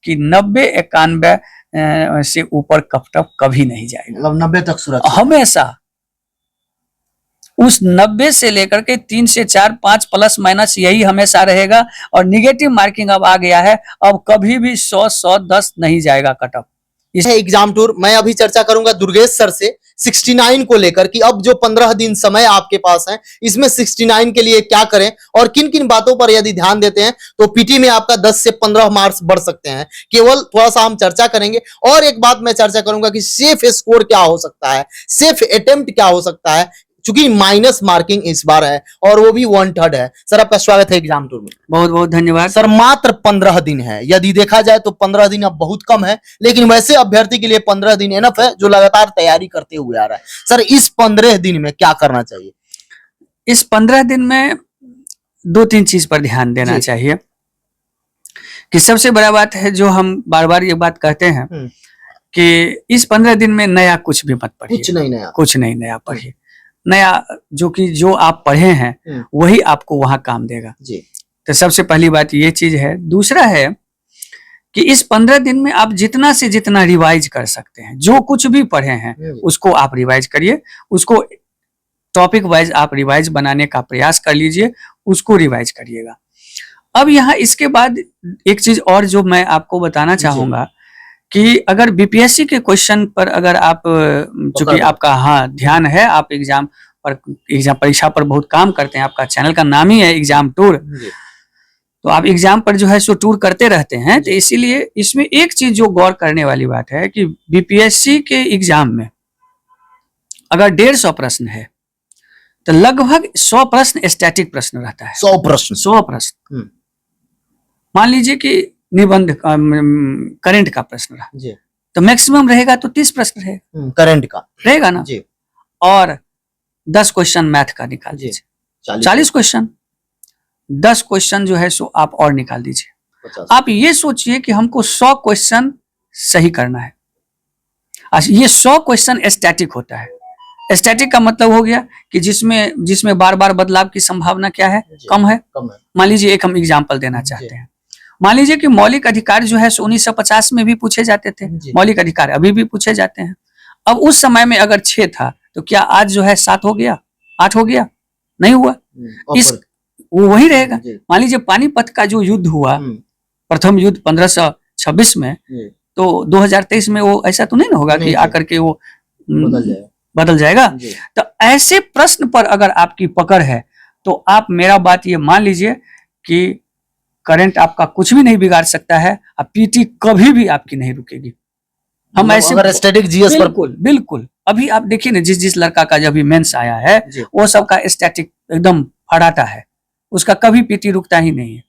कि 90-91 से ऊपर कट ऑफ कभी नहीं जाएगा, मतलब 90 तक सुरक्षित हमेशा। उस 90 से लेकर के 3 से 4, 5 प्लस माइनस यही हमेशा रहेगा। और निगेटिव मार्किंग अब आ गया है, अब कभी भी 100-110 नहीं जाएगा कट ऑफ। इस एग्जाम टूर मैं अभी चर्चा करूंगा दुर्गेश सर से 69 को लेकर कि अब जो 15 दिन समय आपके पास है, इसमें 69 के लिए क्या करें और किन किन बातों पर यदि ध्यान देते हैं तो पीटी में आपका 10 से 15 मार्क्स बढ़ सकते हैं। केवल थोड़ा सा हम चर्चा करेंगे। और एक बात मैं चर्चा करूंगा कि सेफ स्कोर क्या हो सकता है, सेफ अटेम्प्ट क्या हो सकता है, चूंकि माइनस मार्किंग इस बार है और वो भी 1/3 है। सर आपका स्वागत है एग्जाम टूर में। बहुत बहुत धन्यवाद सर। मात्र 15 दिन है, यदि देखा जाए तो 15 दिन अब बहुत कम है, लेकिन वैसे अभ्यर्थी के लिए 15 दिन एनफ है जो लगातार तैयारी करते हुए आ रहा है। सर इस 15 दिन में क्या करना चाहिए? इस 15 दिन में 2-3 चीज पर ध्यान देना चाहिए। कि सबसे बड़ा बात है जो हम बार बार ये बात कहते हैं कि इस 15 दिन में नया कुछ भी मत पढ़िए, कुछ नहीं नया पढ़िए। नया जो आप पढ़े हैं वही आपको वहां काम देगा जी। तो सबसे पहली बात ये चीज है। दूसरा है कि इस 15 दिन में आप जितना से जितना रिवाइज कर सकते हैं, जो कुछ भी पढ़े हैं उसको आप रिवाइज करिए, उसको टॉपिक वाइज आप रिवाइज बनाने का प्रयास कर लीजिए, उसको रिवाइज करिएगा। अब यहाँ इसके बाद एक चीज और जो मैं आपको बताना चाहूंगा कि अगर बीपीएससी के क्वेश्चन पर अगर आप, चूंकि आपका ध्यान है, आप एग्जाम परीक्षा पर बहुत काम करते हैं, आपका चैनल का नाम ही है एग्जाम टूर, तो आप एग्जाम पर जो है सो टूर करते रहते हैं। तो इसीलिए इसमें एक चीज जो गौर करने वाली बात है कि बीपीएससी के एग्जाम में अगर 150 प्रश्न है तो लगभग 100 प्रश्न स्टैटिक प्रश्न रहता है। 100 प्रश्न मान लीजिए कि निबंध करंट का प्रश्न रहा जी, तो मैक्सिमम रहेगा तो 30 प्रश्न रहेगा, करंट का रहेगा ना जी। और 10 क्वेश्चन मैथ का निकाल दीजिए, 40 क्वेश्चन, 10 क्वेश्चन जो है सो आप और निकाल दीजिए। आप ये सोचिए कि हमको 100 क्वेश्चन सही करना है। ये 100 क्वेश्चन स्टैटिक होता है। स्टैटिक का मतलब हो गया कि जिसमें बार बार बदलाव की संभावना क्या है, कम है। मान लीजिए एक हम एग्जाम्पल देना चाहते हैं। मान लीजिए कि मौलिक अधिकार जो है 1950 में भी पूछे जाते थे, मौलिक अधिकार अभी भी पूछे जाते हैं। अब उस समय में अगर 6 था तो क्या आज जो है 7 हो गया, 8 हो गया? नहीं हुआ। वो वही रहेगा। मान लीजिए पानीपत का जो युद्ध हुआ, प्रथम युद्ध 1526 में, तो 2023 में वो ऐसा तो नहीं ना होगा कि आकर के वो बदल जाएगा। तो ऐसे प्रश्न पर अगर आपकी पकड़ है तो आप, मेरा बात ये मान लीजिए कि करंट आपका कुछ भी नहीं बिगाड़ सकता है, अब पीटी कभी भी आपकी नहीं रुकेगी। हम ऐसे अगर स्टैटिक जीएस पर बिल्कुल अभी आप देखिए ना, जिस लड़का का जब मेंस आया है वो सबका स्टैटिक एकदम फड़ाता है, उसका कभी पीटी रुकता ही नहीं है।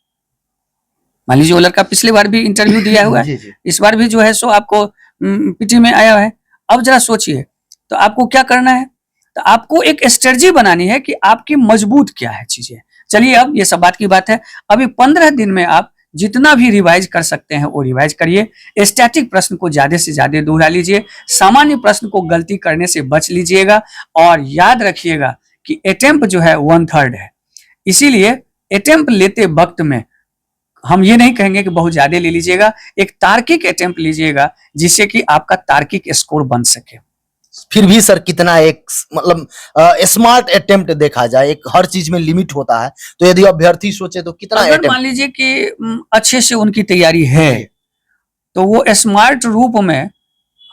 मान लीजिए वो लड़का पिछले बार भी इंटरव्यू दिया हुआ है, इस बार भी जो है सो आपको पीटी में आया है। अब जरा सोचिए तो आपको क्या करना है, तो आपको एक स्ट्रेटजी बनानी है कि आपकी मजबूत क्या है चीजें। चलिए अब ये सब बात की बात है। अभी 15 दिन में आप जितना भी रिवाइज कर सकते हैं वो रिवाइज करिए। स्टैटिक प्रश्न को ज्यादा से ज्यादा दोहरा लीजिए, सामान्य प्रश्न को गलती करने से बच लीजिएगा। और याद रखिएगा कि अटेम्प्ट जो है 1/3 है, इसीलिए अटेम्प्ट लेते वक्त में हम ये नहीं कहेंगे कि बहुत ज्यादा ले लीजिएगा, एक तार्किक अटेम्प्ट लीजिएगा जिससे कि आपका तार्किक स्कोर बन सके। फिर भी सर कितना एक मतलब स्मार्ट अटेम्प्ट देखा जाए, एक हर चीज में लिमिट होता है, तो यदि अभ्यर्थी सोचे तो कितना अगर मान लीजिए कि अच्छे से उनकी तैयारी है तो वो स्मार्ट रूप में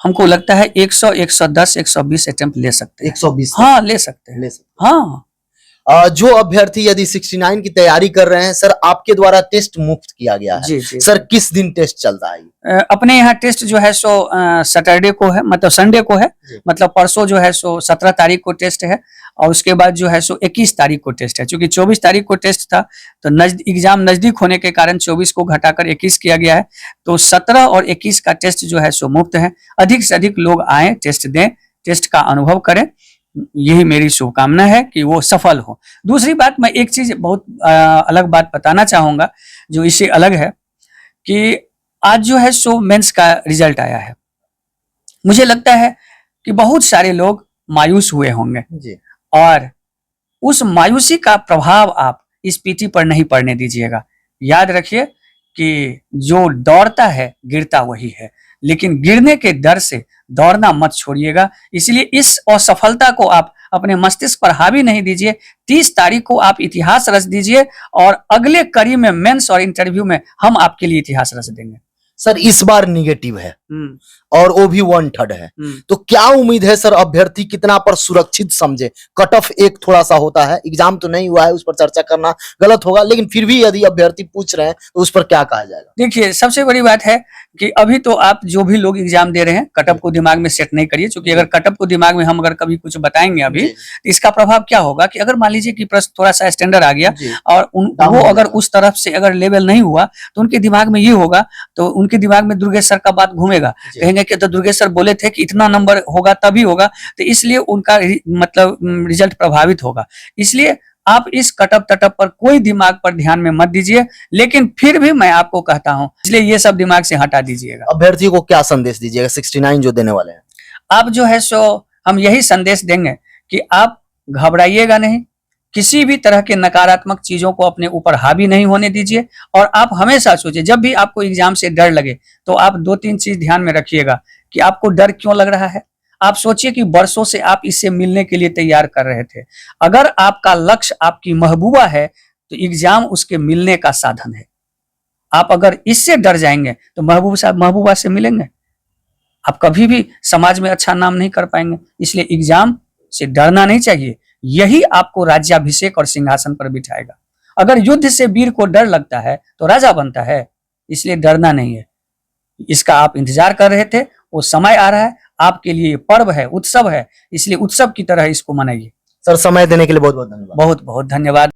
हमको लगता है 100, 110, 120 अटेम्प्ट ले सकते हैं। 120 हाँ ले सकते हैं, हाँ। जो अभ्यर्थी यदि 69 की तैयारी कर रहे हैं, सर आपके द्वारा टेस्ट मुफ्त किया गया है। जी, सर किस दिन टेस्ट चलता है? अपने यहाँ टेस्ट जो है सो सैटरडे को है, मतलब संडे को है, मतलब परसों जो है सो 17 तारीख को टेस्ट है और उसके बाद जो है सो 21 तारीख को टेस्ट है। क्योंकि 24 तारीख को टेस्ट था तो एग्जाम नजदीक होने के कारण 24 को घटाकर 21 किया गया है। तो 17 और 21 का टेस्ट जो है सो मुफ्त है। अधिक से अधिक लोग आए, टेस्ट दें, टेस्ट का अनुभव करें, यही मेरी शुभकामना है कि वो सफल हो। दूसरी बात, मैं एक चीज बहुत अलग बात बताना चाहूंगा जो इससे अलग है कि आज जो है सो मेंस का रिजल्ट आया है। मुझे लगता है कि बहुत सारे लोग मायूस हुए होंगे जी। और उस मायूसी का प्रभाव आप इस पीटी पर नहीं पड़ने दीजिएगा। याद रखिए कि जो दौड़ता है गिरता वही है, लेकिन गिरने के डर से दौड़ना मत छोड़िएगा। इसलिए इस असफलता को आप अपने मस्तिष्क पर हावी नहीं दीजिए। 30 तारीख को आप इतिहास रच दीजिए और अगले कड़ी में मेंस और इंटरव्यू में हम आपके लिए इतिहास रच देंगे। सर इस बार निगेटिव है और वो भी 1/3 है, तो क्या उम्मीद है सर अभ्यर्थी कितना पर सुरक्षित समझे? कट ऑफ एक थोड़ा सा होता है, एग्जाम तो नहीं हुआ है, उस पर चर्चा करना गलत होगा, लेकिन फिर भी यदि अभ्यर्थी पूछ रहे हैं तो उस पर क्या कहा जाएगा? देखिए, सबसे बड़ी बात है कि अभी तो आप जो भी लोग एग्जाम दे रहे हैं कट ऑफ को दिमाग में सेट नहीं करिए, क्योंकि अगर कट ऑफ को दिमाग में हम अगर कभी कुछ बताएंगे अभी तो इसका प्रभाव क्या होगा कि अगर मान लीजिए कि प्रश्न थोड़ा सा स्टैंडर्ड आ गया और वो अगर उस तरफ से अगर लेवल नहीं हुआ तो उनके दिमाग में ये होगा, तो उनके दिमाग में दुर्गेश सर का बात घूमेगा, कहेंगे कि तो दुर्गेश सर बोले थे कि इतना नंबर होगा तभी होगा, तो इसलिए उनका मतलब रिजल्ट प्रभावित होगा। इसलिए आप इस कटअप तटअप पर कोई दिमाग पर ध्यान में मत दीजिए, लेकिन फिर भी मैं आपको कहता हूं, इसलिए ये सब दिमाग से हटा दीजिएगा। अभ्यर्थियों को क्या संदेश दीजिएगा 69 जो देने वाले हैं? आप जो है सो हम यही संदेश देंगे कि आप घबराइएगा नहीं, किसी भी तरह के नकारात्मक चीजों को अपने ऊपर हावी नहीं होने दीजिए, और आप हमेशा सोचिए जब भी आपको एग्जाम से डर लगे तो आप 2-3 चीज ध्यान में रखिएगा कि आपको डर क्यों लग रहा है। आप सोचिए कि बरसों से आप इससे मिलने के लिए तैयार कर रहे थे। अगर आपका लक्ष्य आपकी महबूबा है तो एग्जाम उसके मिलने का साधन है। आप अगर इससे डर जाएंगे तो महबूबा से मिलेंगे, आप कभी भी समाज में अच्छा नाम नहीं कर पाएंगे। इसलिए एग्जाम से डरना नहीं चाहिए, यही आपको राज्याभिषेक और सिंहासन पर बिठाएगा। अगर युद्ध से वीर को डर लगता है तो राजा बनता है, इसलिए डरना नहीं है। इसका आप इंतजार कर रहे थे, वो समय आ रहा है, आपके लिए पर्व है, उत्सव है, इसलिए उत्सव की तरह इसको मनाइए। सर समय देने के लिए बहुत बहुत धन्यवाद। बहुत बहुत धन्यवाद।